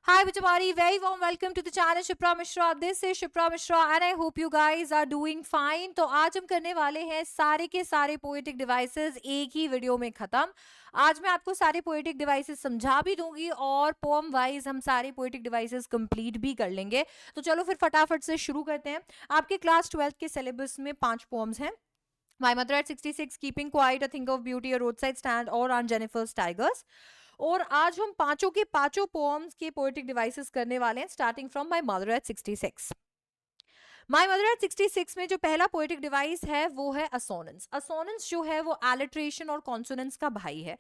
Hi Vijamari, very warm welcome to the channel Shipra Mishra. This is Shipra Mishra and I hope you guys are doing fine. तो आज हम करने वाले हैं सारे के सारे पोएटिक डिवाइसेस एक ही वीडियो में खत्म. आज मैं आपको सारे पोएटिक डिवाइसेस समझा भी दूंगी और पोएम वाइज हम सारे पोएटिक डिवाइसेस कंप्लीट भी कर लेंगे. तो चलो फिर फटाफट से शुरू करते हैं. आपके क्लास 12th के सिलेबस में 5 पोएम्स हैं. My Mother at 66, Keeping Quiet, A Thing of Beauty, A Roadside Stand और On Jennifer's Tigers. और आज हम पांचों के पांचों पोएम्स के पोएटिक डिवाइसेस करने वाले हैं starting from my mother eight 66. My mother eight 66 में जो पहला पोएटिक डिवाइस है वो है असोनेंस. असोनेंस जो है वो एलिट्रेशन और कॉन्सोनेंस का भाई है.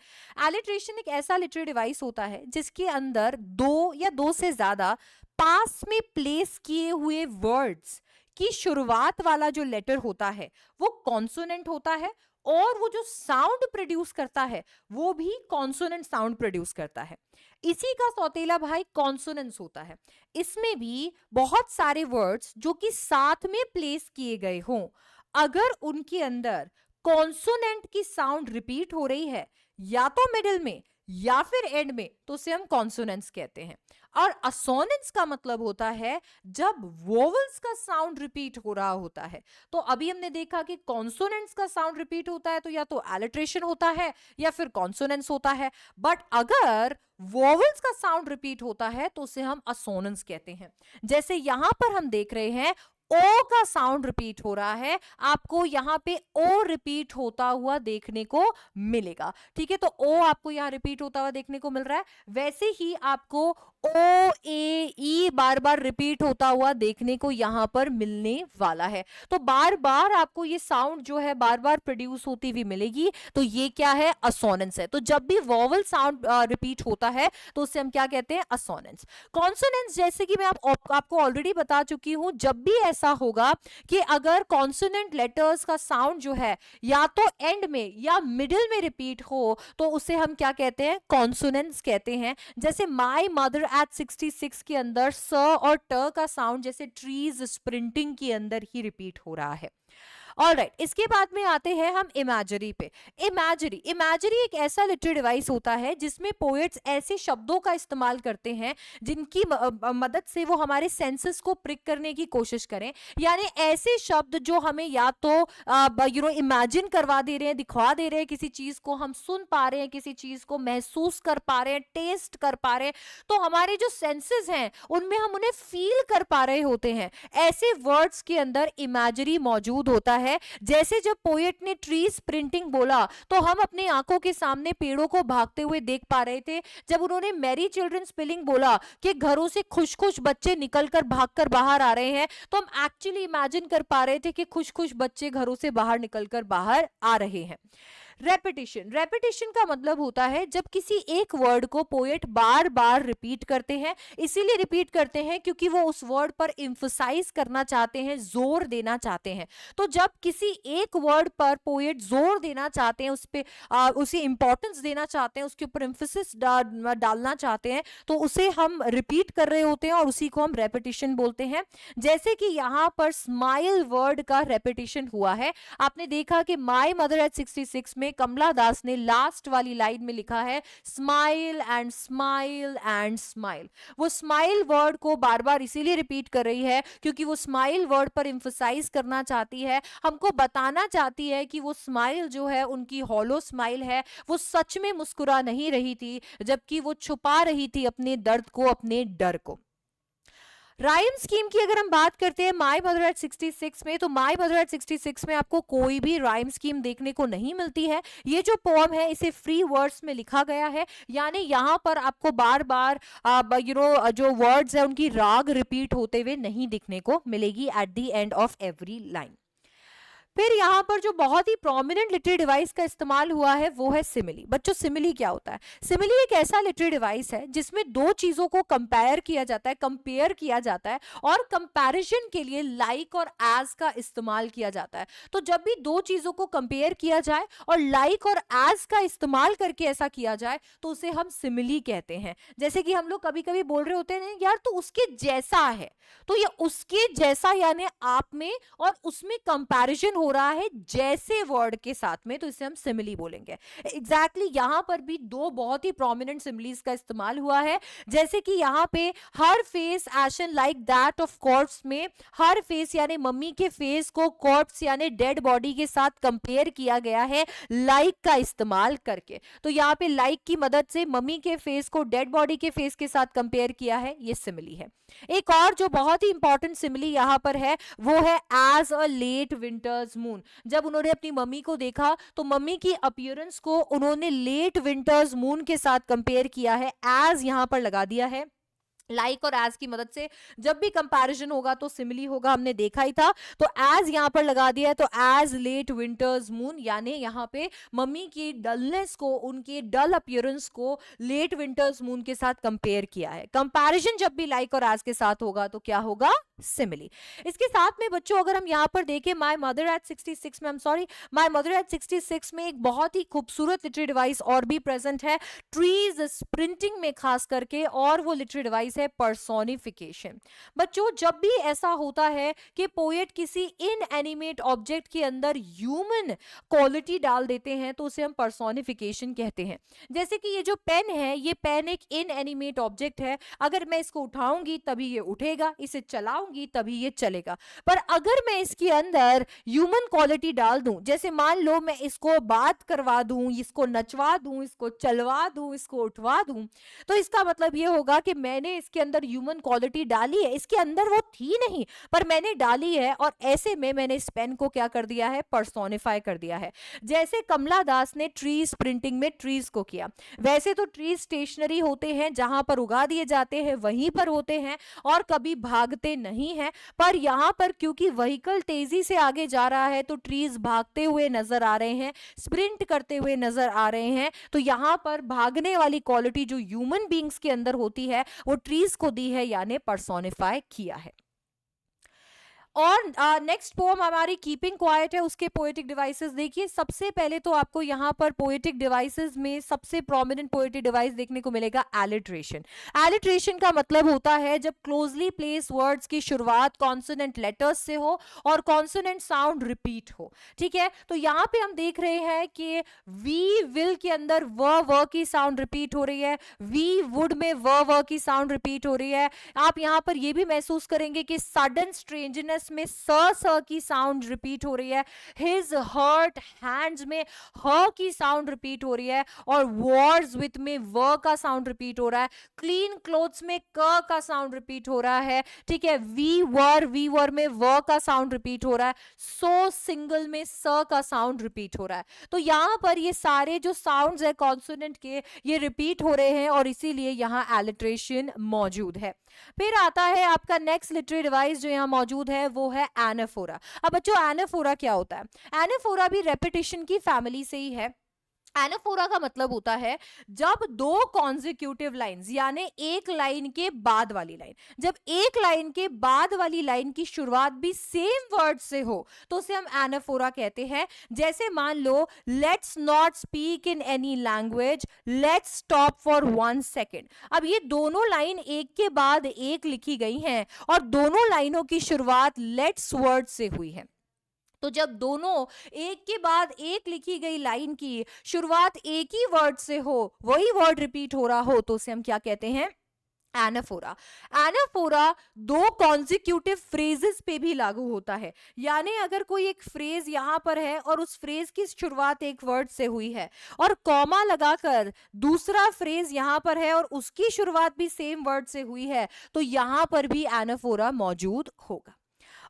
एलिट्रेशन एक ऐसा लिटरेरी डिवाइस होता है जिसके अंदर दो या दो से ज्यादा पास में प्लेस किए हुए वर्ड्स की शुरुआत वाला जो लेटर होता है वो कॉन्सोनेंट होता है और वो जो साउंड प्रोड्यूस करता है वो भी कॉन्सोनेंट साउंड प्रोड्यूस करता है. इसी का सौतेला भाई कॉन्सोनेंस होता है. इसमें भी बहुत सारे वर्ड्स जो कि साथ में प्लेस किए गए हों, अगर उनके अंदर कॉन्सोनेंट की साउंड रिपीट हो रही है या तो मिडिल में या फिर एंड में, तो उसे हम कॉन्सोनेंस कहते हैं. और असोनेंस का मतलब होता है जब वोवल्स का साउंड रिपीट हो रहा होता है. तो अभी हमने देखा कि कॉन्सोनेंट्स का साउंड रिपीट होता है तो या तो एलिट्रेशन होता है या फिर कॉन्सोनेंस होता है. बट अगर वोवल्स का साउंड रिपीट होता है तो उसे हम असोनेंस कहते हैं. जैसे यहां पर हम देख रहे हैं ओ का साउंड रिपीट हो रहा है, आपको यहाँ पे ओ रिपीट होता हुआ देखने को मिलेगा. ठीक है, तो ओ आपको यहाँ रिपीट होता हुआ देखने को मिल रहा है. वैसे ही आपको ओ ए ई बार बार रिपीट होता हुआ देखने को यहाँ पर मिलने वाला है. तो बार बार आपको ये साउंड जो है बार बार प्रोड्यूस होती हुई मिलेगी. तो ये क्या है? असोनेंस है. तो जब भी वोवल साउंड रिपीट होता है तो उसे हम क्या कहते हैं? असोनेंस. कॉन्सोनेंस जैसे कि मैं आपको ऑलरेडी बता चुकी हूं, जब भी ऐसा होगा कि अगर कॉन्सोनेंट लेटर्स का साउंड जो है या तो एंड में या मिडिल में रिपीट हो तो उसे हम क्या कहते हैं? कॉन्सोनेंस कहते हैं. जैसे माय मदर एट 66 के अंदर स और ट का साउंड जैसे ट्रीज स्प्रिंटिंग के अंदर ही रिपीट हो रहा है. ऑलराइट, इसके बाद में आते हैं हम इमेजरी पे. इमेजरी एक ऐसा लिटरेरी डिवाइस होता है जिसमें पोएट्स ऐसे शब्दों का इस्तेमाल करते हैं जिनकी मदद से वो हमारे सेंसेस को प्रिक करने की कोशिश करें. यानी ऐसे शब्द जो हमें या तो इमेजिन करवा दे रहे हैं, दिखवा दे रहे हैं किसी चीज को, हम सुन पा रहे हैं किसी चीज को, महसूस कर पा रहे हैं, टेस्ट कर पा रहे हैं, तो हमारे जो सेंसेस हैं उनमें हम उन्हें फील कर पा रहे होते हैं. ऐसे वर्ड्स के अंदर इमेजरी मौजूद होता है. जैसे जब पोएट ने ट्रीज प्रिंटिंग बोला तो हम अपनी आंखों के सामने पेड़ों को भागते हुए देख पा रहे थे. जब उन्होंने मैरी चिल्ड्रन स्पेलिंग बोला कि घरों से खुश खुश बच्चे निकलकर भागकर बाहर आ रहे हैं, तो हम एक्चुअली इमेजिन कर पा रहे थे कि खुश खुश बच्चे घरों से बाहर निकलकर बाहर आ रहे हैं. रेपिटेशन का मतलब होता है जब किसी एक वर्ड को पोएट बार बार रिपीट करते हैं. इसीलिए रिपीट करते हैं क्योंकि वो उस वर्ड पर एम्फसाइज करना चाहते हैं, जोर देना चाहते हैं. तो जब किसी एक वर्ड पर पोएट जोर देना चाहते हैं, उस पे उसे इंपॉर्टेंस देना चाहते हैं, उसके ऊपर एम्फसिस डालना चाहते हैं, तो उसे हम रिपीट कर रहे होते हैं और उसी को हम रेपिटेशन बोलते हैं. जैसे कि यहाँ पर स्माइल वर्ड का रेपिटेशन हुआ है. आपने देखा कि माय मदर एट 66 में कमला दास ने लास्ट वाली लाइन में लिखा है smile and smile and smile. वो स्माइल वर्ड को बार बार इसीलिए रिपीट कर रही है क्योंकि वो स्माइल वर्ड पर एम्फसाइज करना चाहती है, हमको बताना चाहती है कि वो स्माइल जो है उनकी हॉलो स्माइल है, वो सच में मुस्कुरा नहीं रही थी जबकि वो छुपा रही थी अपने दर्द को, अपने डर को. राइम स्कीम की अगर हम बात करते हैं माय मदर एट 66 में, तो माय मदर एट 66 में आपको कोई भी राइम स्कीम देखने को नहीं मिलती है. ये जो पोएम है इसे फ्री वर्ड्स में लिखा गया है, यानी यहाँ पर आपको बार बार जो वर्ड्स है उनकी राग रिपीट होते हुए नहीं दिखने को मिलेगी at the end of every line. फिर यहाँ पर जो बहुत ही प्रोमिनेंट लिटरेरी डिवाइस का इस्तेमाल हुआ है वो है सिमिली. बच्चों, सिमिली क्या होता है? सिमिली एक ऐसा लिटरेरी डिवाइस है जिसमें दो चीजों को कंपेयर किया जाता है और कंपैरिजन के लिए लाइक और एज का इस्तेमाल किया जाता है. तो जब भी दो चीजों को कंपेयर किया जाए और लाइक और एज का इस्तेमाल करके ऐसा किया जाए तो उसे हम सिमिली कहते हैं. जैसे कि हम लोग कभी कभी बोल रहे होते हैं यार तो उसके जैसा है, तो ये उसके जैसा यानी आप में और उसमें कंपैरिजन हो रहा है जैसे वर्ड के साथ में, तो इसे हम सिमिली बोलेंगे। एग्जैक्टली यहाँ पर भी दो बहुत ही प्रोमिनेंट सिमिलीज का इस्तेमाल हुआ है। जैसे कि यहाँ पे हर फेस एशन लाइक दैट ऑफ कॉर्प्स में हर फेस यानी मम्मी के फेस को कॉर्प्स यानी डेड बॉडी के साथ कंपेयर किया गया है लाइक का इस्तेमाल करके। तो यहाँ पे लाइक की मदद से मम्मी के फेस को डेड बॉडी के फेस के साथ कंपेयर किया है, ये सिमिली है। एक और जो बहुत ही इंपॉर्टेंट सिमिली यहाँ पर है वो है as a late winters moon. जब उन्होंने अपनी मम्मी को देखा तो मम्मी की अपीयरेंस को उन्होंने लेट विंटर्स मून के साथ कंपेयर किया है, एज यहाँ पर लगा दिया है लाइक और एज की मदद से। जब भी कंपैरिजन होगा तो सिमिली होगा, हमने देखा ही था। तो एज यहां पर लगा दिया है, तो एज लेट विंटर्स मून यानी यहां पे मम्मी की डलनेस को, उनके डल अपीयरेंस को लेट विंटर्स मून के साथ कंपेयर किया है। कंपैरिजन जब भी लाइक और एज के साथ होगा तो क्या होगा, सिमिली। इसके साथ में बच्चों अगर हम यहां पर देखें माय मदर एट 66 में, माय मदर एट 66 में एक बहुत ही खूबसूरत लिटरेरी डिवाइस और भी प्रेजेंट है ट्रीज स्प्रिंटिंग में खास करके, और वो लिटरेरी डिवाइस है पर्सोनिफिकेशन। बच्चों जब भी ऐसा होता है कि पोएट किसी इनएनिमेट ऑब्जेक्ट के अंदर ह्यूमन क्वालिटी डाल देते हैं तो उसे हम पर्सोनिफिकेशन कहते हैं। जैसे कि ये जो पेन है, ये पेन एक इनएनिमेट ऑब्जेक्ट है, अगर मैं इसको उठाऊंगी तभी ये उठेगा, इसे चलाऊंगी तभी ये चलेगा। पर अगर मैं इसके अंदर ह्यूमन क्वालिटी डाल दूं, जैसे मान लो मैं इसको बात करवा दूं, इसको नचवा दूं, इसको चलवा दूं, इसको उठवा दूं, तो इसका मतलब ये होगा कि मैंने इसके अंदर ह्यूमन क्वालिटी डाली है। इसके अंदर वो थी नहीं पर मैंने डाली है, और ऐसे में मैंने इस पेन को क्या कर दिया है, पर्सोनिफाई कर दिया है। जैसे कमला दास ने ट्रीज प्रिंटिंग में ट्रीज को किया, वैसे तो ट्रीज स्टेशनरी होते हैं, जहां पर उगा दिए जाते हैं वहीं पर होते हैं और कभी भागते नहीं हैं। पर यहां पर क्योंकि व्हीकल तेजी से आगे जा रहा है तो ट्रीज भागते हुए नजर आ रहे हैं, स्प्रिंट करते हुए नजर आ रहे हैं। तो यहां पर भागने वाली क्वालिटी जो ह्यूमन बींग्स के अंदर होती है वो ट्रीज को दी है, यानी पर्सोनिफाई किया है। और नेक्स्ट पोम हमारी कीपिंग क्वाइट है, उसके पोएटिक डिवाइसेस देखिए। सबसे पहले तो आपको यहाँ पर पोएटिक डिवाइसेस में सबसे प्रोमिनेंट पोएटिक डिवाइस देखने को मिलेगा एलिट्रेशन। एलिट्रेशन का मतलब होता है जब क्लोजली प्लेस वर्ड्स की शुरुआत कॉन्सोनेंट लेटर्स से हो और कॉन्सोनेंट साउंड रिपीट हो, ठीक है। तो यहाँ पे हम देख रहे हैं कि वी विल के अंदर व की साउंड रिपीट हो रही है, वी वुड में व की साउंड रिपीट हो रही है। आप यहाँ पर ये भी महसूस करेंगे कि सडन स्ट्रेंजनेस में स की साउंड रिपीट हो रही है, हिज हर्ट हैंड्स में ह की साउंड रिपीट हो रही है, और वॉर्स विथ में व का साउंड रिपीट हो रहा है, क्लीन क्लोथ्स में क का साउंड रिपीट हो रहा है, ठीक है। वी वर में व का साउंड रिपीट हो रहा है, सो सिंगल में स का साउंड रिपीट हो रहा है। तो यहां पर ये सारे जो साउंड्स है कॉन्सोनेंट के ये रिपीट हो रहे हैं और इसीलिए यहां एलिट्रेशन मौजूद है। फिर आता है आपका नेक्स्ट लिटरेरी डिवाइस जो यहाँ मौजूद है वो है एनाफोरा। अब बच्चों एनाफोरा क्या होता है, एनाफोरा भी रेपिटेशन की फैमिली से ही है। एनाफोरा का मतलब होता है जब दो कॉन्जिक्यूटिव लाइंस यानी एक लाइन के बाद वाली लाइन, जब एक लाइन के बाद वाली लाइन की शुरुआत भी सेम वर्ड से हो तो उसे हम एनाफोरा कहते हैं। जैसे मान लो let's not speak in any language, let's stop for 1 second. अब ये दोनों लाइन एक के बाद एक लिखी गई हैं और दोनों लाइनों की शुरुआत लेट्स वर्ड से हुई है। तो जब दोनों एक के बाद एक लिखी गई लाइन की शुरुआत एक ही वर्ड से हो, वही वर्ड रिपीट हो रहा हो, तो उसे हम क्या कहते हैं, एनाफोरा। एनाफोरा दो कॉन्जिक्यूटिव फ्रेजेस पे भी लागू होता है, यानी अगर कोई एक फ्रेज यहां पर है और उस फ्रेज की शुरुआत एक वर्ड से हुई है और कॉमा लगाकर दूसरा फ्रेज यहां पर है और उसकी शुरुआत भी सेम वर्ड से हुई है, तो यहां पर भी एनाफोरा मौजूद होगा।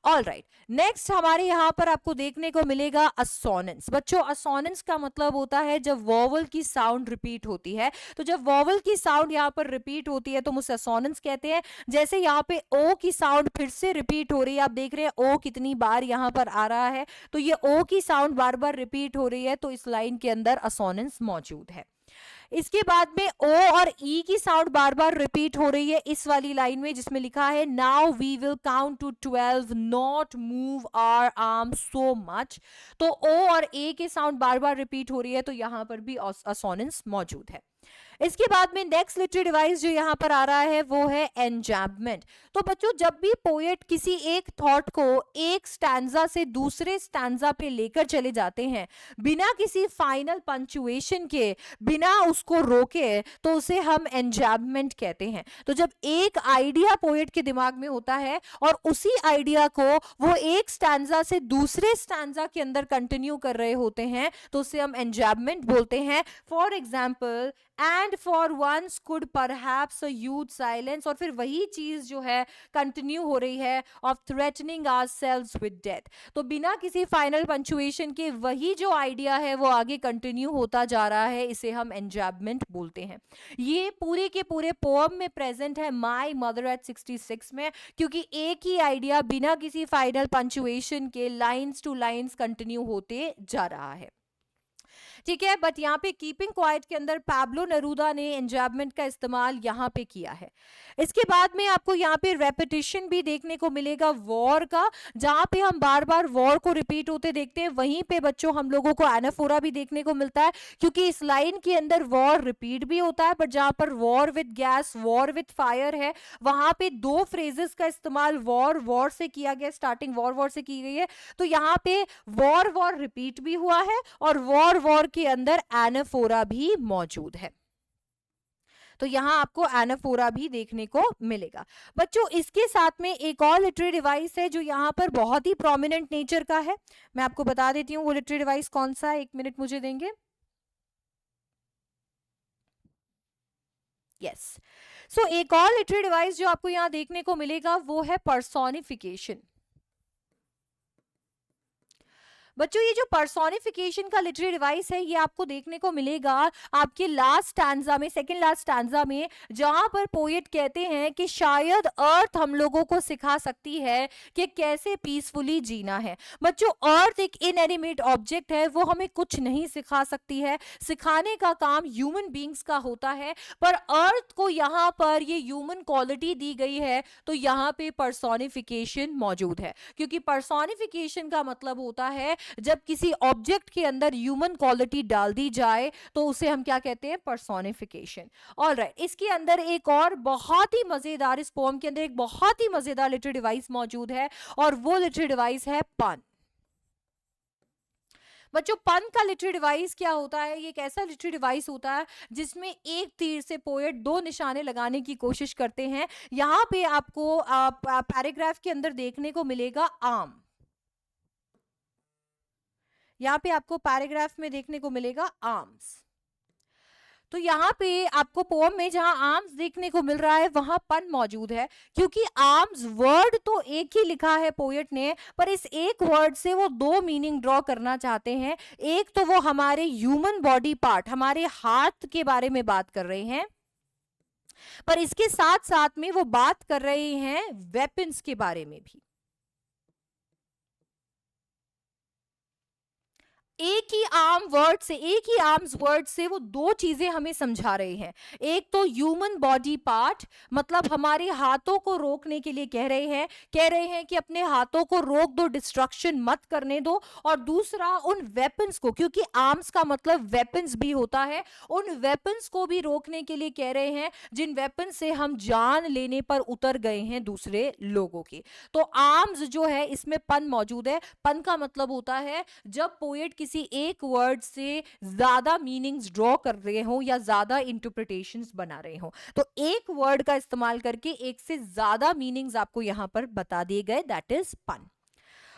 ऑल राइट, नेक्स्ट हमारे यहाँ पर आपको देखने को मिलेगा असोनेंस। बच्चों असोनेंस का मतलब होता है जब वॉवल की साउंड रिपीट होती है। तो जब वॉवल की साउंड यहाँ पर रिपीट होती है तो हम उसे असोनेंस कहते हैं। जैसे यहाँ पे ओ की साउंड फिर से रिपीट हो रही है, आप देख रहे हैं ओ कितनी बार यहाँ पर आ रहा है, तो ये ओ की साउंड बार बार रिपीट हो रही है, तो इस लाइन के अंदर असोनेंस मौजूद है। इसके बाद में ओ और ई की साउंड बार बार रिपीट हो रही है इस वाली लाइन में जिसमें लिखा है now we will count to 12 not move our arm so much. तो ओ और ए के साउंड बार बार रिपीट हो रही है, तो यहां पर भी असोनेंस मौजूद है। इसके बाद में नेक्स्ट लिटरेरी डिवाइस जो यहाँ पर आ रहा है वो है एन्जैम्पमेंट। तो बच्चों जब भी पोएट किसी एक थॉट को एक स्टैंजा से दूसरे स्टैंजा पे लेकर चले जाते हैं बिना किसी फाइनल पंक्चुएशन के, बिना उसको रोके, तो उसे हम एन्जैम्पमेंट कहते हैं। तो जब एक आइडिया पोएट के दिमाग में होता है और उसी आइडिया को वो एक स्टैंजा से दूसरे स्टैंजा के अंदर कंटिन्यू कर रहे होते हैं तो उसे हम एन्जैम्पमेंट बोलते हैं। For example, and for once could perhaps a huge silence, और फिर वही चीज जो है कंटिन्यू हो रही है, of threatening ourselves with death. तो बिना किसी फाइनल पंक्चुएशन के वही जो आइडिया है वो आगे कंटिन्यू होता जा रहा है, इसे हम एन्जैम्पमेंट बोलते हैं। ये पूरे के पूरे पोएम में प्रेजेंट है माय मदर एट 66 में, क्योंकि एक ही आइडिया बिना किसी फाइनल पंक्चुएशन के लाइंस टू लाइंस कंटिन्यू होते जा रहा है। ठीक है, बट यहाँ पे कीपिंग क्वाइट के अंदर पैब्लो नेरूदा ने एन्जैम्पमेंट का इस्तेमाल यहाँ पे किया है। इसके बाद में आपको यहाँ पे रेपिटेशन भी देखने को मिलेगा वॉर का, जहाँ पे हम बार बार वॉर को रिपीट होते देखते हैं, वहीं पे बच्चों हम लोगों को एनाफोरा भी देखने को मिलता है, क्योंकि इस लाइन के अंदर वॉर रिपीट भी होता है, बट जहाँ पर war with gas, war with fire है, वहां पे दो फ्रेजेस का इस्तेमाल वॉर वॉर से किया गया, स्टार्टिंग वॉर वॉर से की गई है। तो यहाँ पे वॉर वॉर रिपीट भी हुआ है और वॉर वॉर के अंदर एनाफोरा भी मौजूद है। तो यहां आपको एनाफोरा भी देखने को मिलेगा। बच्चों इसके साथ में एक और लिटरेरी डिवाइस है जो यहां पर बहुत ही प्रोमिनेंट नेचर का है। मैं आपको बता देती हूं वो लिटरेरी डिवाइस कौन सा है, 1 मिनट मुझे देंगे। यस, सो एक और लिटरेरी डिवाइस जो आपको यहां देखने को मिलेगा वो है पर्सोनिफिकेशन। बच्चों ये जो पर्सोनिफिकेशन का लिटरेरी डिवाइस है ये आपको देखने को मिलेगा आपके लास्ट स्टैंजा में, सेकंड लास्ट स्टैंजा में, जहां पर पोएट कहते हैं कि शायद अर्थ हम लोगों को सिखा सकती है कि कैसे पीसफुली जीना है। बच्चों अर्थ एक इनएनिमेट ऑब्जेक्ट है, वो हमें कुछ नहीं सिखा सकती है, सिखाने का काम ह्यूमन बींग्स का होता है, पर अर्थ को यहाँ पर ये ह्यूमन क्वालिटी दी गई है, तो यहाँ पे पर्सोनिफिकेशन मौजूद है, क्योंकि पर्सोनिफिकेशन का मतलब होता है जब किसी ऑब्जेक्ट के अंदर ह्यूमन क्वालिटी डाल दी जाए तो उसे हम क्या कहते हैं, पर्सोनिफिकेशन। ऑलराइट, इसके अंदर एक और बहुत ही मजेदार, इस पोएम के अंदर एक बहुत ही मजेदार लिटरेरी डिवाइस मौजूद है और वो लिटरेरी डिवाइस है पन। बच्चों पन का लिटरेरी डिवाइस क्या होता है, ये एक ऐसा लिटरेरी डिवाइस होता है जिसमें एक तीर से पोएट दो निशाने लगाने की कोशिश करते हैं। यहां पे आपको पैराग्राफ के अंदर देखने को मिलेगा आम, यहाँ पे आपको पैराग्राफ में देखने को मिलेगा आर्म्स। तो यहाँ पे आपको पोएम में जहां आर्म्स देखने को मिल रहा है वहां पन मौजूद है, क्योंकि आर्म्स वर्ड तो एक ही लिखा है पोएट ने, पर इस एक वर्ड से वो दो मीनिंग ड्रॉ करना चाहते हैं। एक तो वो हमारे ह्यूमन बॉडी पार्ट, हमारे हाथ के बारे में बात कर रहे हैं, पर इसके साथ साथ में वो बात कर रहे हैं वेपन्स के बारे में भी। एक ही आर्म वर्ड से, एक ही आर्म्स वर्ड से वो दो चीजें हमें समझा रहे हैं। एक तो ह्यूमन बॉडी पार्ट, मतलब हमारे हाथों को रोकने के लिए कह रहे हैं कि अपने हाथों को रोक दो, डिस्ट्रक्शन मत करने दो। और दूसरा उन वेपन्स को, क्योंकि आर्म्स का मतलब वेपन्स भी होता है, उन वेपन्स को भी रोकने के लिए कह रहे हैं जिन वेपन से हम जान लेने पर उतर गए हैं दूसरे लोगों की। तो आर्म्स जो है इसमें पन मौजूद है। पन का मतलब होता है जब पोएट किसी एक वर्ड से ज्यादा मीनिंग्स ड्रॉ कर रहे हो या ज्यादा इंटरप्रिटेशंस बना रहे हो, तो एक वर्ड का इस्तेमाल करके एक से ज्यादा मीनिंग्स आपको यहां पर बता दिए गए, दैट इज पन।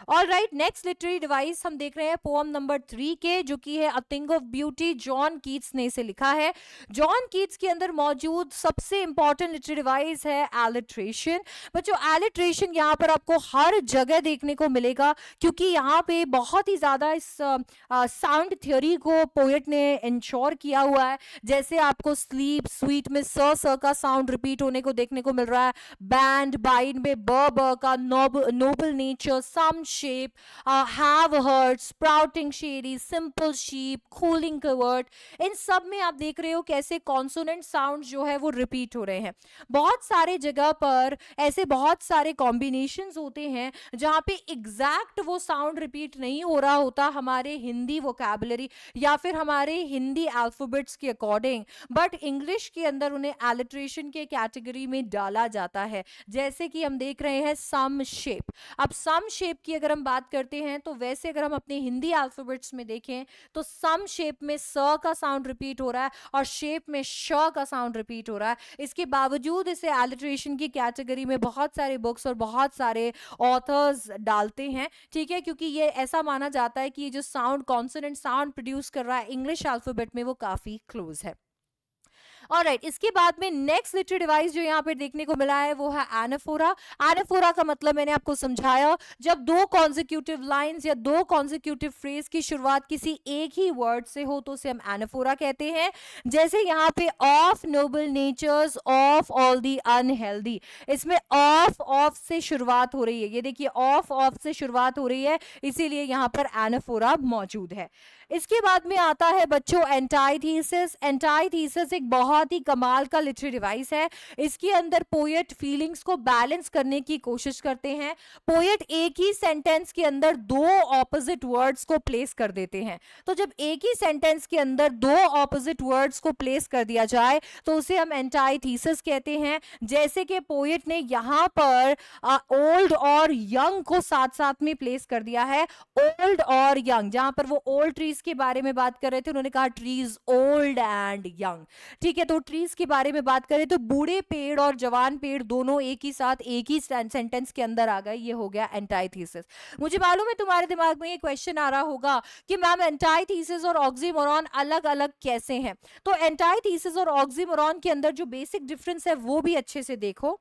ऑलराइट, नेक्स्ट लिटरेरी डिवाइस हम देख रहे हैं पोएम नंबर 3 के, जो कि है a thing of beauty. John Keats ने इसे लिखा है। जॉन कीट्स के अंदर मौजूद सबसे इंपॉर्टेंट लिटरेरी डिवाइस है एलिट्रेशन। बच्चों एलिट्रेशन यहाँ पर आपको हर जगह देखने को मिलेगा, क्योंकि यहाँ पे बहुत ही ज्यादा इस साउंड थ्योरी को पोएट ने इंश्योर किया हुआ है। जैसे आपको स्लीप स्वीट में स का साउंड रिपीट होने को देखने को मिल रहा है, बैंड बाइंड में ब का noble nature, some shape, have heard, sprouting cherry, simple sheep, cooling covert, इन सब में आप देख रहे हो कैसे कॉन्सोनेंट साउंड जो है वो रिपीट हो रहे हैं। बहुत सारे जगह पर ऐसे बहुत सारे कॉम्बिनेशंस होते हैं जहाँ पे एग्जैक्ट वो साउंड रिपीट नहीं हो रहा होता हमारे हिंदी वोकैबुलरी या फिर हमारे हिंदी अल्फाबेट्स के अकॉर्डिंग, बट इंग्लिश के अंदर उन्हें एलिट्रेशन के कैटेगरी में डाला जाता है। जैसे कि हम देख रहे हैं सम शेप। अब सम शेप की अगर हम बात करते हैं तो वैसे अगर हम अपने हिंदी अल्फाबेट्स में देखें तो सम शेप में स का साउंड रिपीट हो रहा है और शेप में श का साउंड रिपीट हो रहा है। इसके बावजूद इसे एलिट्रेशन की कैटेगरी में बहुत सारे बुक्स और बहुत सारे ऑथर्स डालते हैं, ठीक है, क्योंकि ये ऐसा माना जाता है कि ये जो साउंड कॉन्सोनेंट साउंड प्रोड्यूस कर रहा है इंग्लिश अल्फाबेट में वो काफी क्लोज है। ऑलराइट, इसके बाद में नेक्स्ट लिटरेरी डिवाइस जो यहाँ पे देखने को मिला है वो है एनाफोरा। एनाफोरा का मतलब मैंने आपको समझाया, जब दो कॉन्जिक्यूटिव लाइंस या दो कॉन्जिक्यूटिव फ्रेज की शुरुआत किसी एक ही वर्ड से हो तो उसे हम एनाफोरा कहते हैं। जैसे यहाँ पे of noble natures of all the unhealthy, इसमें ऑफ से शुरुआत हो रही है, ये देखिए ऑफ से शुरुआत हो रही है, इसीलिए यहाँ पर एनाफोरा मौजूद है। इसके बाद में आता है बच्चों एंटाइथीसिस। एंटाइथीसिस एक बहुत ही कमाल का लिटरेरी डिवाइस है। इसके अंदर पोएट फीलिंग्स को बैलेंस करने की कोशिश करते हैं। पोएट एक ही सेंटेंस के अंदर दो ऑपोजिट वर्ड्स को प्लेस कर देते हैं। तो जब एक ही सेंटेंस के अंदर दो ऑपोजिट वर्ड्स को प्लेस कर दिया जाए तो उसे हम एंटाइथीसिस कहते हैं। जैसे कि पोएट ने यहाँ पर ओल्ड और यंग को साथ साथ में प्लेस कर दिया है। ओल्ड और यंग, जहां पर वो ओल्ड ट्रीज के बारे में बात कर रहे थे उन्होंने कहा ट्रीज ओल्ड एंड यंग, ठीक है। तो ट्रीज के बारे में बात करें तो बूढ़े पेड़ और जवान पेड़ दोनों एक ही साथ एक ही सेंटेंस के अंदर आ गए, ये हो गया एंटाइथीसिस। मुझे मालूम है तुम्हारे दिमाग में ये क्वेश्चन आ रहा होगा कि मैम एंटाइथीसिस और ऑक्सीमोरॉन अलग अलग कैसे हैं। तो एंटाइथीसिस और ऑक्सीमोरॉन के अंदर जो बेसिक डिफरेंस है वो भी अच्छे से देखो।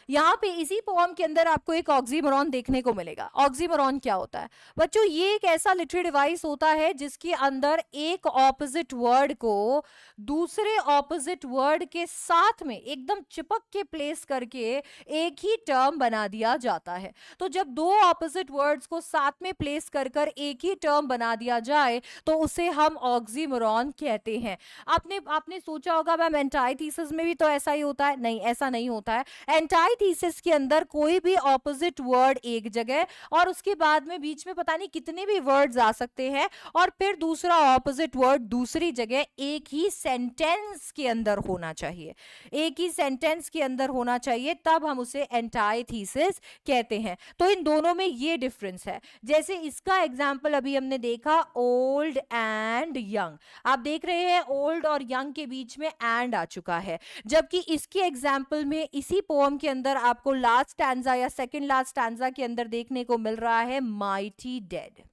यहाँ पे इसी पोएम के अंदर आपको एक ऑक्सीमोरॉन देखने को मिलेगा। ऑक्सीमोरॉन क्या होता है बच्चों? ये एक ऐसा लिटरेरी डिवाइस होता है जिसके अंदर एक ऑपोजिट वर्ड को दूसरे ऑपोजिट वर्ड के साथ में एकदम चिपक के प्लेस करके एक ही टर्म बना दिया जाता है। तो जब दो ऑपोजिट वर्ड्स को साथ में प्लेस कर कर एक ही टर्म बना दिया जाए तो उसे हम ऑक्सीमोरॉन कहते हैं। आपने सोचा होगा मैम एंटाइथीसिस में भी तो ऐसा ही होता है। नहीं, ऐसा नहीं होता है। एंटाइथीसिस के अंदर कोई भी ऑपोजिट वर्ड एक जगह और उसके बाद में बीच में पता नहीं कितने भी वर्ड्स आ सकते हैं और फिर दूसरा ऑपोजिट वर्ड दूसरी जगह एक ही सेंटेंस के अंदर होना चाहिए, एक ही सेंटेंस के अंदर होना चाहिए, तब हम उसे एंटाइथीसिस कहते हैं। तो इन दोनों में ये डिफरेंस है। जैसे इसका एग्जांपल अभी हमने देखा ओल्ड एंड यंग, आप देख रहे हैं ओल्ड और यंग के बीच में एंड आ चुका है, जबकि इसके एग्जांपल में इसी पोएम के अंदर आपको लास्ट स्टैंजा या सेकंड लास्ट स्टैंजा के अंदर देखने को मिल रहा है माइटी डेड।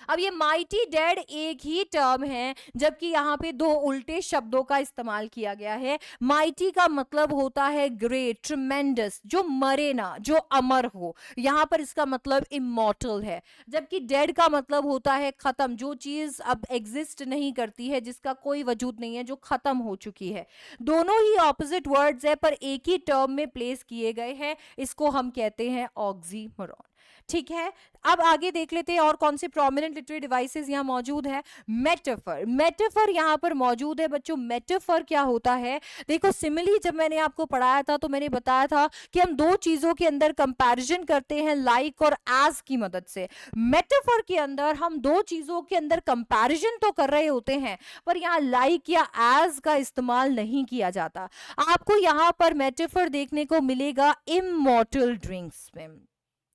अब ये माइटी डेड एक ही टर्म है, जबकि यहाँ पे दो उल्टे शब्दों का इस्तेमाल किया गया है। माइटी का मतलब होता है ग्रेट, ट्रिमेंडस, जो मरे ना, जो अमर हो। यहाँ पर इसका मतलब इमॉर्टल है, जबकि डेड का मतलब होता है खत्म, जो चीज अब एग्जिस्ट नहीं करती है, जिसका कोई वजूद नहीं है, जो खत्म हो चुकी है। दोनों ही ऑपोजिट वर्ड्स है पर एक ही टर्म में प्लेस किए गए हैं, इसको हम कहते हैं ऑक्सीमोरॉन। ठीक है, अब आगे देख लेते हैं और कौन से प्रोमिनेंट लिटरेरी डिवाइसेस यहाँ मौजूद है। मेटाफर, मेटाफर यहाँ पर मौजूद है बच्चों। मेटाफर क्या होता है? देखो सिमिली जब मैंने आपको पढ़ाया था तो मैंने बताया था कि हम दो चीजों के अंदर कंपैरिजन करते हैं लाइक और एज की मदद से। मेटाफर के अंदर हम दो चीजों के अंदर कंपैरिजन तो कर रहे होते हैं पर यहाँ लाइक या एज का इस्तेमाल नहीं किया जाता। आपको यहाँ पर मेटाफर देखने को मिलेगा इमॉर्टल ड्रिंक्स में।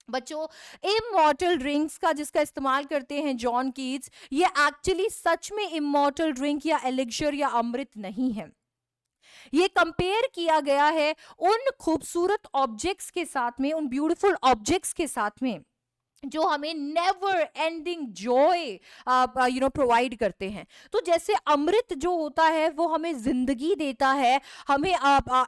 बच्चों इमॉर्टल ड्रिंक्स का जिसका इस्तेमाल करते हैं जॉन कीट्स, ये एक्चुअली सच में इमॉर्टल ड्रिंक या एलिक्सर या अमृत नहीं है। ये कंपेयर किया गया है उन खूबसूरत ऑब्जेक्ट्स के साथ में, उन ब्यूटीफुल ऑब्जेक्ट्स के साथ में जो हमें नेवर एंडिंग जॉय प्रोवाइड करते हैं। तो जैसे अमृत जो होता है वो हमें जिंदगी देता है, हमें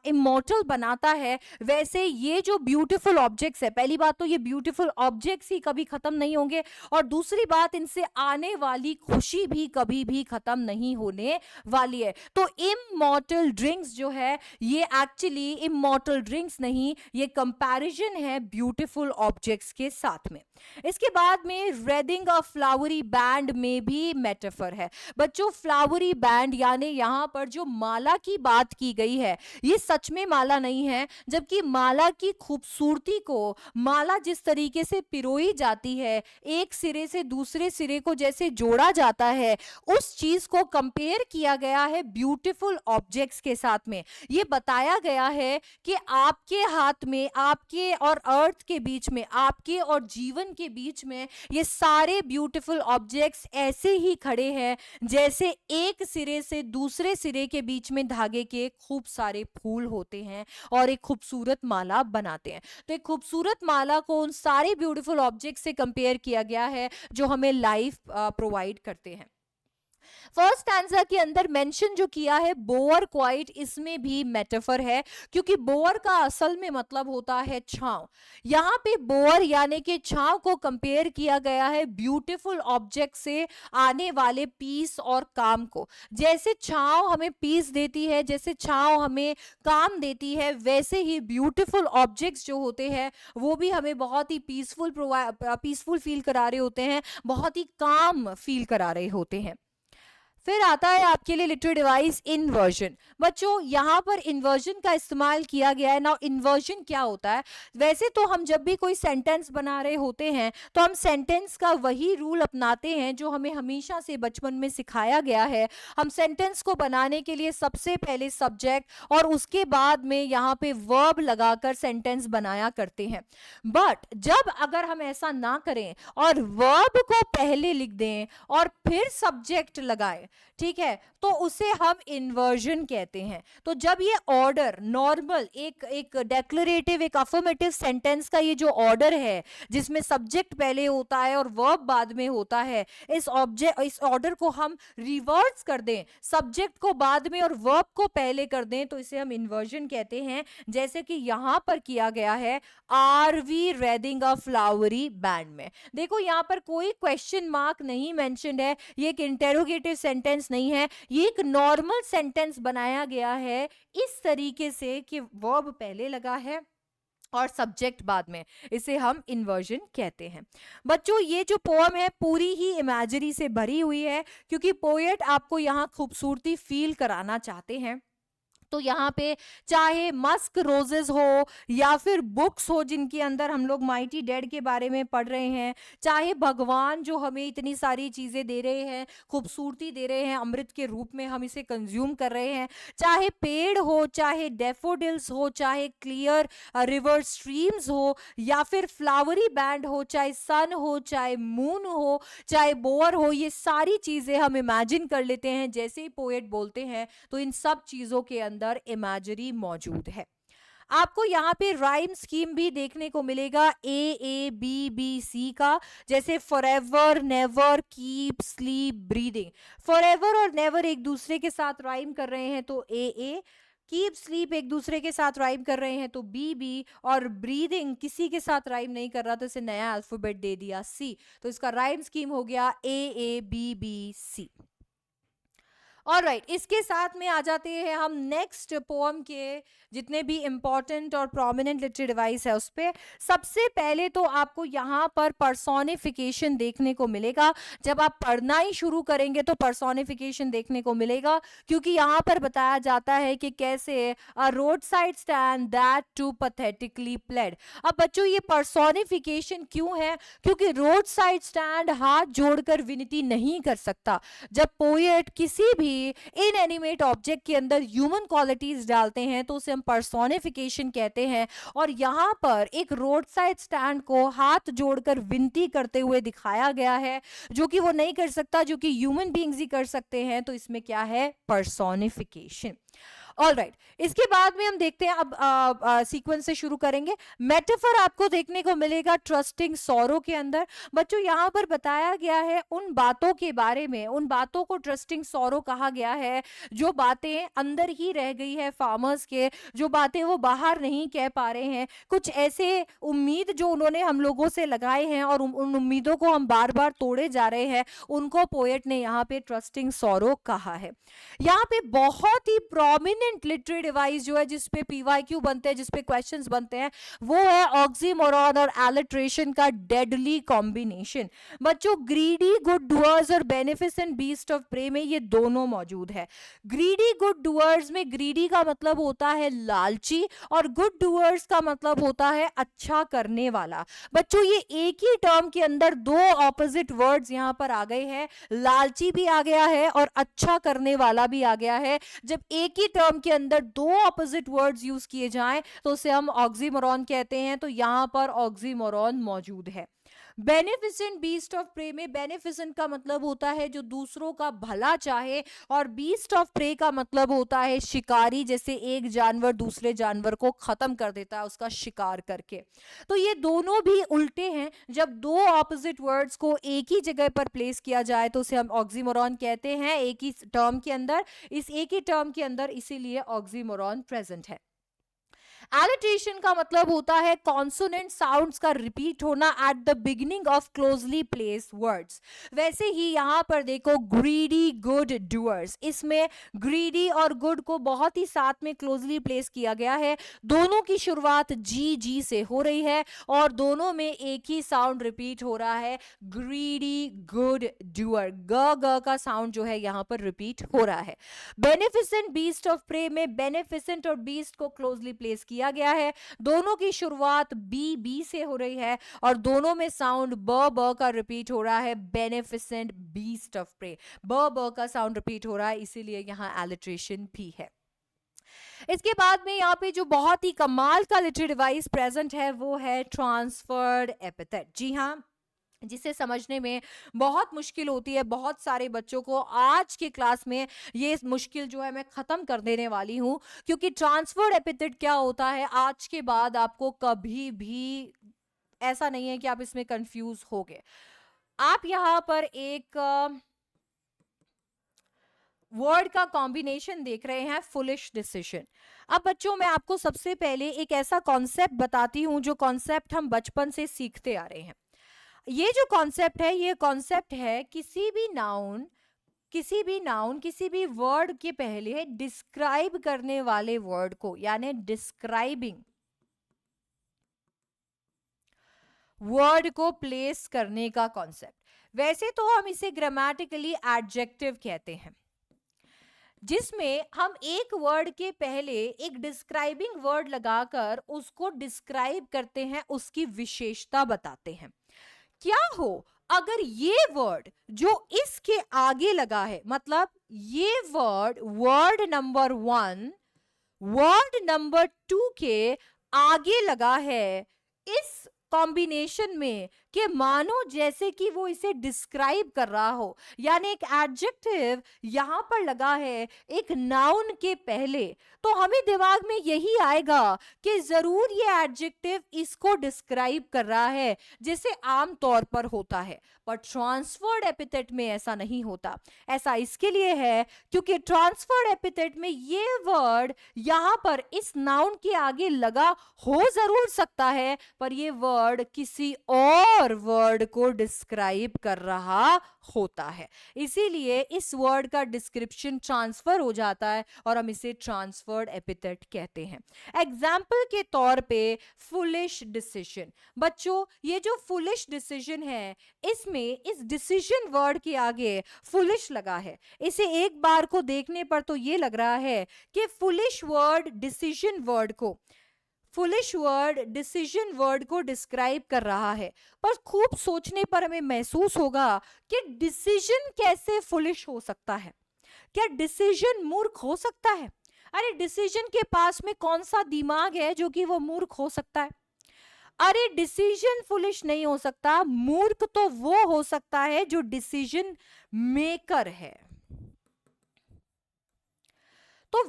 इमॉर्टल बनाता है, वैसे ये जो ब्यूटीफुल ऑब्जेक्ट्स है, पहली बात तो ये ब्यूटीफुल ऑब्जेक्ट्स ही कभी खत्म नहीं होंगे, और दूसरी बात इनसे आने वाली खुशी भी कभी भी खत्म नहीं होने वाली है। तो इमॉर्टल ड्रिंक्स जो है ये एक्चुअली इमॉर्टल ड्रिंक्स नहीं, ये कंपैरिजन है ब्यूटीफुल ऑब्जेक्ट्स के साथ में। इसके बाद में रेडिंग अ फ्लावरी बैंड में भी मेटाफर है। बच्चों फ्लावरी बैंड यानी यहाँ पर जो माला की बात की गई है ये सच में माला नहीं है, जबकि माला की खूबसूरती को, माला जिस तरीके से पिरोई जाती है, एक सिरे से दूसरे सिरे को जैसे जोड़ा जाता है, उस चीज को कंपेयर किया गया है ब्यूटीफुल ऑब्जेक्ट्स के साथ में। ये बताया गया है कि आपके हाथ में, आपके और अर्थ के बीच में, आपके और जीवन के बीच में ये सारे ब्यूटीफुल ऑब्जेक्ट्स ऐसे ही खड़े हैं जैसे एक सिरे से दूसरे सिरे के बीच में धागे के खूब सारे फूल होते हैं और एक खूबसूरत माला बनाते हैं। तो एक खूबसूरत माला को उन सारे ब्यूटीफुल ऑब्जेक्ट्स से कंपेयर किया गया है जो हमें लाइफ प्रोवाइड करते हैं। फर्स्ट स्टैंजा के अंदर मेंशन जो किया है बोअर क्वाइट, इसमें भी मेटाफर है, क्योंकि बोअर का असल में मतलब होता है छांव। यहाँ पे बोअर यानी कि छांव को कंपेयर किया गया है ब्यूटीफुल ऑब्जेक्ट से आने वाले पीस और काम को। जैसे छांव हमें पीस देती है, जैसे छांव हमें काम देती है, वैसे ही ब्यूटीफुल ऑब्जेक्ट्स जो होते हैं वो भी हमें बहुत ही पीसफुल फील करा रहे होते हैं, बहुत ही काम फील करा रहे होते हैं। फिर आता है आपके लिए लिटरेरी डिवाइस इन्वर्जन। बच्चों यहाँ पर इन्वर्जन का इस्तेमाल किया गया है ना। इन्वर्जन क्या होता है? वैसे तो हम जब भी कोई सेंटेंस बना रहे होते हैं तो हम सेंटेंस का वही रूल अपनाते हैं जो हमें हमेशा से बचपन में सिखाया गया है। हम सेंटेंस को बनाने के लिए सबसे पहले सब्जेक्ट और उसके बाद में यहाँ पे वर्ब लगाकर सेंटेंस बनाया करते हैं। बट जब अगर हम ऐसा ना करें और वर्ब को पहले लिख दें और फिर सब्जेक्ट लगाएं, ठीक है, तो उसे हम इन्वर्जन कहते हैं। तो जब ये ऑर्डर नॉर्मल एक डेक्लरेटिव, एक अफर्मेटिव सेंटेंस का ये जो ऑर्डर है जिसमें सब्जेक्ट पहले होता है और वर्ब बाद में होता है, इस ऑर्डर को हम रिवर्स कर दें, सब्जेक्ट को बाद में और वर्ब को पहले कर दें, तो इसे हम इन्वर्जन कहते हैं। जैसे कि यहां पर किया गया है, are we reading a flowery band में। देखो यहां पर कोई क्वेश्चन मार्क नहीं मेंशन्ड है, ये एक इंटेरोगेटिव सेंटेंस नहीं है, ये एक नॉर्मल सेंटेंस बनाया गया है इस तरीके से कि वर्ब पहले लगा है और सब्जेक्ट बाद में। इसे हम इन्वर्जन कहते हैं। बच्चों ये जो पोएम है पूरी ही इमेजिनरी से भरी हुई है, क्योंकि पोएट आपको यहाँ खूबसूरती फील कराना चाहते हैं। तो यहाँ पे चाहे मस्क रोजेस हो या फिर बुक्स हो जिनके अंदर हम लोग माइटी डेड के बारे में पढ़ रहे हैं, चाहे भगवान जो हमें इतनी सारी चीजें दे रहे हैं, खूबसूरती दे रहे हैं, अमृत के रूप में हम इसे कंज्यूम कर रहे हैं, चाहे पेड़ हो, चाहे डेफोडिल्स हो, चाहे क्लियर रिवर स्ट्रीम्स हो, या फिर फ्लावरी बैंड हो, चाहे सन हो, चाहे मून हो, चाहे बोअर हो, ये सारी चीजें हम इमेजिन कर लेते हैं जैसे ही पोएट बोलते हैं। तो इन सब चीजों के अंदर इमेजरी मौजूद है। आपको यहाँ पे राइम स्कीम भी देखने को मिलेगा A, A, B, B, C का, जैसे forever, never, keep, sleep, breathing. Forever और नेवर एक दूसरे के साथ राइम कर रहे हैं तो A, कीप, स्लीप एक दूसरे के साथ राइम कर रहे हैं तो B, और ब्रीदिंग किसी के साथ राइम नहीं कर रहा तो इसे नया अल्फाबेट दे दिया C। तो इसका राइम स्कीम हो गया A, A, B, B, C। Alright, इसके साथ में आ जाते हैं हम नेक्स्ट पोएम के जितने भी इंपॉर्टेंट और प्रोमिनेंट लिटरेरी डिवाइस है उस पे। सबसे पहले तो आपको यहाँ पर पर्सोनिफिकेशन देखने को मिलेगा। जब आप पढ़ना ही शुरू करेंगे तो पर्सोनिफिकेशन देखने को मिलेगा, क्योंकि यहाँ पर बताया जाता है कि कैसे a road side stand that too pathetically played. अब बच्चों ये पर्सोनिफिकेशन क्यों है? क्योंकि रोड साइड स्टैंड हाथ जोड़कर विनती नहीं कर सकता। जब पोएट किसी भी इनएनिमेट ऑब्जेक्ट के अंदर ह्यूमन क्वालिटीज डालते हैं तो उसे हम पर्सोनिफिकेशन कहते हैं। और यहाँ पर एक रोड साइड स्टैंड को हाथ जोड़कर विनती करते हुए दिखाया गया है, जो कि वो नहीं कर सकता, जो कि ह्यूमन बीइंग्स ही कर सकते हैं। तो इसमें क्या है? पर्सोनिफिकेशन। ऑलराइट, इसके बाद में हम देखते हैं, अब सीक्वेंस से शुरू करेंगे। मेटाफर आपको देखने को मिलेगा ट्रस्टिंग सॉरो के अंदर। बच्चों यहाँ पर बताया गया है उन बातों के बारे में, उन बातों को ट्रस्टिंग सॉरो कहा गया है जो बातें अंदर ही रह गई है फार्मर्स के, जो बातें वो बाहर नहीं कह पा रहे हैं, कुछ ऐसे उम्मीद जो उन्होंने हम लोगों से लगाए हैं और उन उम्मीदों को हम बार बार तोड़े जा रहे हैं, उनको पोएट ने यहाँ पे ट्रस्टिंग सॉरो कहा है। यहाँ पे बहुत ही प्रोमिनेंट लिटरेरी डिवाइस जो है जिसपे पीवाईक्यू बनते हैं, जिसपे क्वेश्चंस बनते हैं, वो है ऑक्सीमोरॉन और एलिट्रेशन का डेडली कॉम्बिनेशन। बच्चों ग्रीडी गुड डूअर्स और बेनिफिसेंट बीस्ट ऑफ प्रे में ये दोनों मौजूद है। ग्रीडी गुड डूअर्स में ग्रीडी का मतलब होता है लालची और गुड डूअर्स का मतलब होता है अच्छा करने वाला। बच्चों ये एक ही टर्म के अंदर दो ऑपोजिट वर्ड्स यहाँ पर आ गए हैं, लालची भी आ गया है और अच्छा करने वाला भी आ गया है। जब एक ही टर्म के अंदर दो ऑपोजिट वर्ड्स यूज किए जाएं तो उसे हम ऑक्सीमोरॉन कहते हैं, तो यहां पर ऑक्सीमोरॉन मौजूद है। बेनिफिसेंट बीस्ट ऑफ प्रे में बेनिफिसेंट का मतलब होता है जो दूसरों का भला चाहे, और बीस्ट ऑफ प्रे का मतलब होता है शिकारी, जैसे एक जानवर दूसरे जानवर को खत्म कर देता है उसका शिकार करके। तो ये दोनों भी उल्टे हैं। जब दो ऑपोजिट वर्ड्स को एक ही जगह पर प्लेस किया जाए तो उसे हम ऑक्सीमोरॉन कहते हैं, एक ही टर्म के अंदर, इस एक ही टर्म के अंदर, इसीलिए ऑक्सीमोरॉन प्रेजेंट है। एलिट्रेशन का मतलब होता है कॉन्सोनेंट साउंड्स का रिपीट होना at the beginning of closely placed words. वैसे ही यहां पर देखो ग्रीडी गुड डूअर्स, इसमें ग्रीडी और गुड को बहुत ही साथ में क्लोजली प्लेस किया गया है। दोनों की शुरुआत जी जी से हो रही है और दोनों में एक ही साउंड रिपीट हो रहा है, ग्रीडी गुड डूअर। ग का साउंड जो है यहां पर रिपीट हो रहा है। बेनिफिसेंट बीस्ट ऑफ प्रे में बेनिफिसेंट और बीस्ट को क्लोजली प्लेस किया गया है। दोनों की शुरुआत बी बी से हो रही है और दोनों में साउंड ब का रिपीट हो रहा है, बेनिफिसेंट बीस्ट ऑफ प्रे। ब का साउंड रिपीट हो रहा है, इसीलिए यहां एलिट्रेशन भी है। इसके बाद में यहाँ पे जो बहुत ही कमाल का लिटरेरी डिवाइस प्रेजेंट है वो है ट्रांसफर्ड एपिथेट। जी हाँ, जिसे समझने में बहुत मुश्किल होती है बहुत सारे बच्चों को। आज के क्लास में ये मुश्किल जो है मैं खत्म कर देने वाली हूं, क्योंकि ट्रांसफर्ड एपिथेट क्या होता है आज के बाद आपको कभी भी ऐसा नहीं है कि आप इसमें कंफ्यूज हो गए। आप यहां पर एक वर्ड का कॉम्बिनेशन देख रहे हैं, फुलिश डिसीजन। अब बच्चों मैं आपको सबसे पहले एक ऐसा कॉन्सेप्ट बताती हूं जो कॉन्सेप्ट हम बचपन से सीखते आ रहे हैं। ये जो कॉन्सेप्ट है, ये कॉन्सेप्ट है किसी भी नाउन किसी भी वर्ड के पहले डिस्क्राइब करने वाले वर्ड को, यानी डिस्क्राइबिंग वर्ड को प्लेस करने का कॉन्सेप्ट। वैसे तो हम इसे ग्रामेटिकली एडजेक्टिव कहते हैं, जिसमें हम एक वर्ड के पहले एक डिस्क्राइबिंग वर्ड लगाकर उसको डिस्क्राइब करते हैं, उसकी विशेषता बताते हैं। क्या हो अगर ये वर्ड जो इसके आगे लगा है, मतलब ये वर्ड नंबर 1 वर्ड नंबर 2 के आगे लगा है इस कॉम्बिनेशन में, कि मानो जैसे कि वो इसे डिस्क्राइब कर रहा हो, यानी एक एडजेक्टिव यहां पर लगा है एक नाउन के पहले, तो हमें दिमाग में यही आएगा कि जरूर ये एडजेक्टिव इसको डिस्क्राइब कर रहा है, जैसे आम तौर पर होता है। पर ट्रांसफर्ड एपिथेट में ऐसा नहीं होता। ऐसा इसके लिए है क्योंकि ट्रांसफर्ड एपिथेट में ये वर्ड यहां पर इस नाउन के आगे लगा हो जरूर सकता है, पर ये वर्ड किसी और वर्ड को डिस्क्राइब कर रहा होता है, इसीलिए इस वर्ड का डिस्क्रिप्शन ट्रांसफर हो जाता है और हम इसे ट्रांसफर्ड एपिथेट कहते हैं। एग्जाम्पल के तौर पे फुलिश डिसीजन। बच्चों ये जो फुलिश डिसीजन है, इसमें इस डिसीजन वर्ड के आगे फुलिश लगा है। इसे एक बार को देखने पर तो ये लग रहा है कि फुलिश वर्ड डिसीजन वर्ड को डिस्क्राइब कर रहा है, पर खूब सोचने पर हमें महसूस होगा कि डिसीजन कैसे फुलिश हो सकता है? क्या डिसीजन मूर्ख हो सकता है? अरे डिसीजन के पास में कौन सा दिमाग है जो कि वो मूर्ख हो सकता है? अरे डिसीजन फुलिश नहीं हो सकता, मूर्ख तो वो हो सकता है जो डिसीजन मेकर है। तो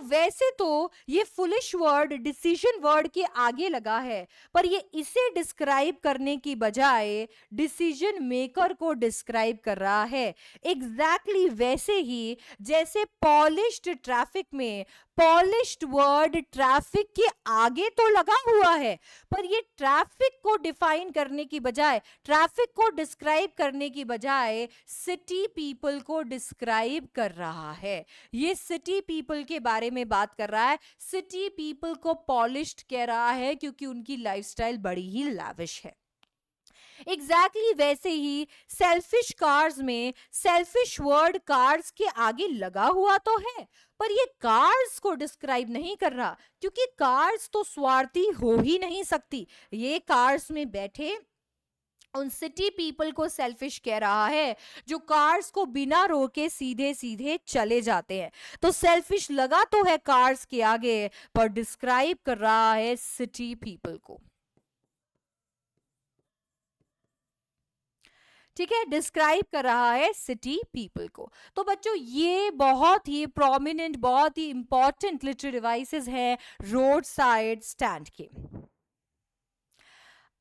वैसे तो ये फुलिश वर्ड डिसीजन वर्ड के आगे लगा है, पर ये इसे डिस्क्राइब करने की बजाय डिसीजन मेकर को डिस्क्राइब कर रहा है। एग्जैक्टली वैसे ही जैसे पॉलिश्ड ट्रैफिक में पॉलिश्ड वर्ड ट्रैफिक के आगे तो लगा हुआ है, पर ये ट्रैफिक को डिफाइन करने की बजाय, ट्रैफिक को डिस्क्राइब करने की बजाय सिटी पीपल को डिस्क्राइब कर रहा है। ये सिटी पीपल के बारे में बात कर रहा है। सिटी पीपल को पॉलिश्ड कह रहा है क्योंकि उनकी लाइफस्टाइल बड़ी ही लाविश है। एग्जैक्टली वैसे ही सेल्फिश कार्स में सेल्फिश वर्ड कार्स के आगे लगा हुआ तो है, पर ये कार्स को डिस्क्राइब नहीं कर रहा, क्योंकि कार्स तो स्वार्थी हो ही नहीं सकती। ये कार्स में बैठे उन सिटी पीपल को सेल्फिश कह रहा है जो कार्स को बिना रोके सीधे सीधे चले जाते हैं। तो सेल्फिश लगा तो है कार्स के आगे, पर डिस्क्राइब कर रहा है सिटी पीपल को। ठीक है, डिस्क्राइब कर रहा है सिटी पीपल को। तो बच्चों ये बहुत ही प्रोमिनेंट, बहुत ही इंपॉर्टेंट लिटरेरी डिवाइसेस हैं रोड साइड स्टैंड के।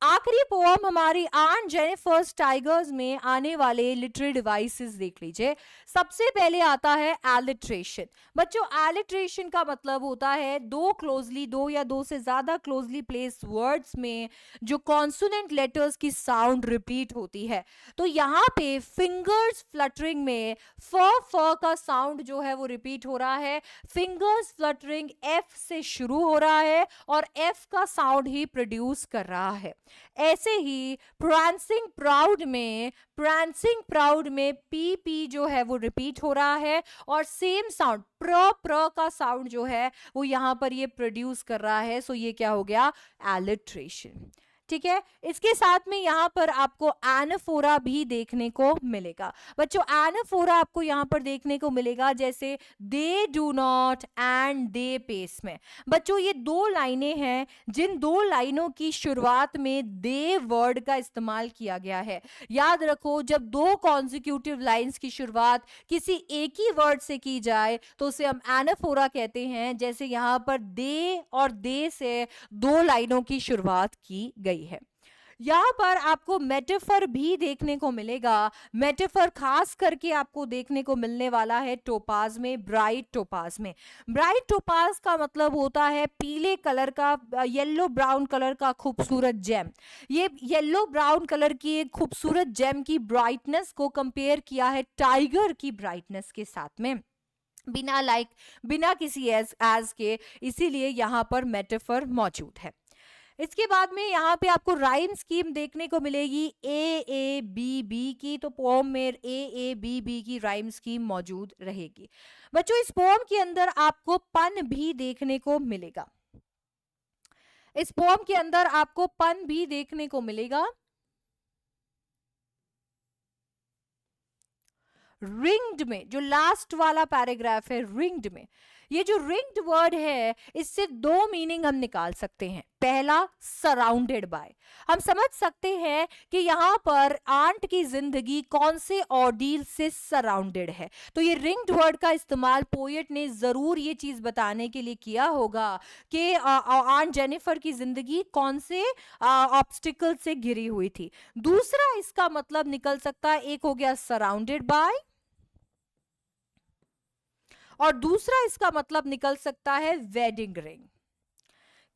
आखिरी पोम हमारी आन जेनिफर्स टाइगर्स में आने वाले लिटरेरी डिवाइसेस देख लीजिए। सबसे पहले आता है एलिट्रेशन। बच्चों एलिट्रेशन का मतलब होता है दो या दो से ज्यादा क्लोजली प्लेस्ड वर्ड्स में जो कॉन्सोनेंट लेटर्स की साउंड रिपीट होती है। तो यहाँ पे फिंगर्स फ्लटरिंग में फ का साउंड जो है वो रिपीट हो रहा है। फिंगर्स फ्लटरिंग एफ से शुरू हो रहा है और एफ का साउंड ही प्रोड्यूस कर रहा है। ऐसे ही प्रांसिंग प्राउड में पी पी जो है वो रिपीट हो रहा है और सेम साउंड प्र का साउंड जो है वो यहां पर ये प्रोड्यूस कर रहा है। सो ये क्या हो गया, एलिट्रेशन। ठीक है, इसके साथ में यहाँ पर आपको एनाफोरा भी देखने को मिलेगा। बच्चों एनाफोरा आपको यहाँ पर देखने को मिलेगा जैसे they do not and they pace में। बच्चों ये दो लाइनें हैं जिन दो लाइनों की शुरुआत में दे वर्ड का इस्तेमाल किया गया है। याद रखो, जब दो कॉन्जिक्यूटिव लाइंस की शुरुआत किसी एक ही वर्ड से की जाए तो उसे हम एनाफोरा कहते हैं। जैसे यहाँ पर दे और दे से दो लाइनों की शुरुआत की गई है। यहां पर आपको मेटाफर भी देखने को मिलेगा। मेटाफर खास करके आपको देखने को मिलने वाला है टोपाज में, ब्राइट टोपाज में। ब्राइट टोपाज का मतलब होता है पीले कलर का, येलो ब्राउन कलर का खूबसूरत जेम। ये येलो ब्राउन कलर की एक खूबसूरत जेम की ब्राइटनेस को कंपेयर किया है टाइगर की ब्राइटनेस के साथ में, बिना किसी एज के, इसीलिए यहां पर मेटाफर मौजूद है। इसके बाद में यहाँ पे आपको राइम स्कीम देखने को मिलेगी ए बी बी की। तो पोम में ए बी बी की राइम स्कीम मौजूद रहेगी। बच्चों इस पोम के अंदर आपको पन भी देखने को मिलेगा। इस पोम के अंदर आपको पन भी देखने को मिलेगा। रिंग्ड में जो लास्ट वाला पैराग्राफ है, रिंग्ड में, ये जो रिंग्ड वर्ड है इससे दो मीनिंग हम निकाल सकते हैं। पहला सराउंडेड बाय, हम समझ सकते हैं कि यहाँ पर आंट की जिंदगी कौन से ऑर्डील से सराउंडेड है। तो ये रिंग्ड वर्ड का इस्तेमाल पोएट ने जरूर ये चीज बताने के लिए किया होगा कि आंट जेनिफर की जिंदगी कौन से ऑब्स्टिकल से घिरी हुई थी। दूसरा इसका मतलब निकल सकता है, एक हो गया सराउंडेड बाय और दूसरा इसका मतलब निकल सकता है वेडिंग रिंग,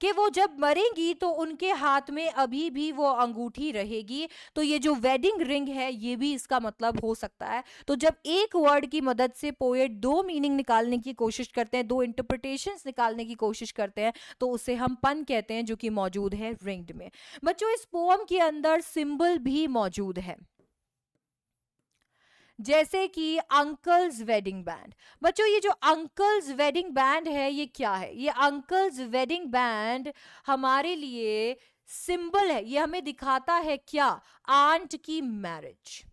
कि वो जब मरेंगी तो उनके हाथ में अभी भी वो अंगूठी रहेगी। तो ये जो वेडिंग रिंग है ये भी इसका मतलब हो सकता है। तो जब एक वर्ड की मदद से पोएट दो मीनिंग निकालने की कोशिश करते हैं, दो इंटरप्रिटेशंस निकालने की कोशिश करते हैं, तो उसे हम पन कहते हैं, जो कि मौजूद है रिंग्ड में। बच्चों इस पोएम के अंदर सिंबल भी मौजूद है, जैसे कि अंकल्स वेडिंग बैंड। बच्चों ये जो अंकल्स वेडिंग बैंड है ये क्या है? ये अंकल्स वेडिंग बैंड हमारे लिए सिंबल है। ये हमें दिखाता है क्या? आंट की मैरिज,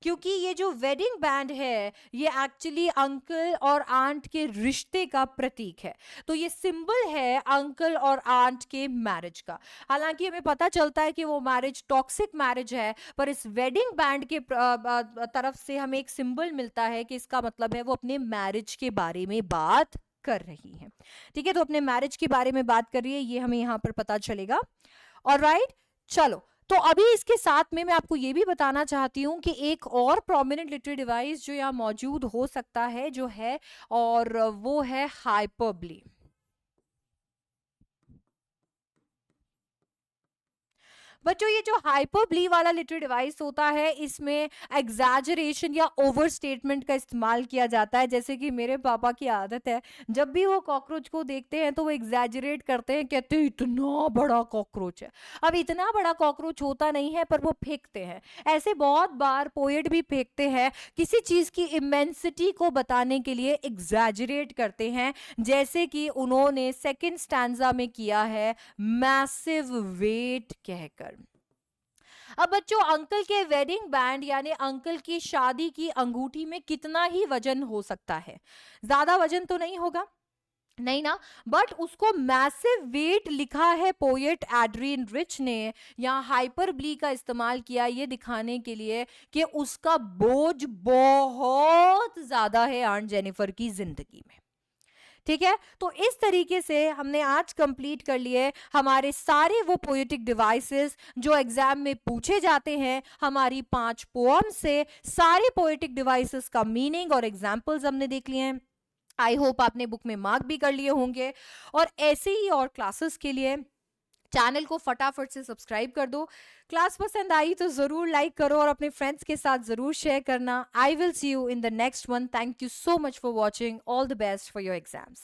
क्योंकि ये जो वेडिंग बैंड है ये एक्चुअली अंकल और आंट के रिश्ते का प्रतीक है। तो ये सिंबल है अंकल और आंट के मैरिज का। हालांकि हमें पता चलता है कि वो मैरिज टॉक्सिक मैरिज है, पर इस वेडिंग बैंड के तरफ से हमें एक सिंबल मिलता है कि इसका मतलब है वो अपने मैरिज के बारे में बात कर रही है। ठीक है, तो अपने मैरिज के बारे में बात कर रही है, ये हमें यहाँ पर पता चलेगा। ऑलराइट, चलो, तो अभी इसके साथ में मैं आपको ये भी बताना चाहती हूँ कि एक और प्रोमिनेंट लिटरेरी डिवाइस जो यहाँ मौजूद हो सकता है जो है, और वो है हाइपरबली। बच्चों ये जो हाइपरबली वाला लिटरेरी डिवाइस होता है इसमें एग्जैजरेशन या ओवर स्टेटमेंट का इस्तेमाल किया जाता है। जैसे कि मेरे पापा की आदत है, जब भी वो कॉकरोच को देखते हैं तो वो एग्जैजरेट करते हैं, कहते हैं इतना बड़ा कॉकरोच है। अब इतना बड़ा कॉकरोच होता नहीं है, पर वो फेंकते हैं। ऐसे बहुत बार पोएट भी फेंकते हैं, किसी चीज की इमेंसिटी को बताने के लिए एग्जैजरेट करते हैं, जैसे कि उन्होंने सेकंड स्टैंजा में किया है मैसिव वेट कहकर। अब बच्चों अंकल के वेडिंग बैंड यानी अंकल की शादी की अंगूठी में कितना ही वजन हो सकता है? ज्यादा वजन तो नहीं होगा, नहीं ना, बट उसको मैसिव वेट लिखा है पोएट एड्रियन रिच ने। यहाँ हाइपरबली का इस्तेमाल किया ये दिखाने के लिए कि उसका बोझ बहुत ज्यादा है आंट जेनिफर की जिंदगी में। ठीक है, तो इस तरीके से हमने आज कंप्लीट कर लिए हमारे सारे वो पोएटिक डिवाइसेस जो एग्जाम में पूछे जाते हैं। हमारी 5 पोएम से सारे पोएटिक डिवाइसेस का मीनिंग और एग्जाम्पल्स हमने देख लिए हैं। आई होप आपने बुक में मार्क भी कर लिए होंगे। और ऐसे ही और क्लासेस के लिए चैनल को फटाफट से सब्सक्राइब कर दो। क्लास पसंद आई तो जरूर लाइक करो और अपने फ्रेंड्स के साथ जरूर शेयर करना। I will see you in the next one. Thank you so much for watching. All the best for your exams.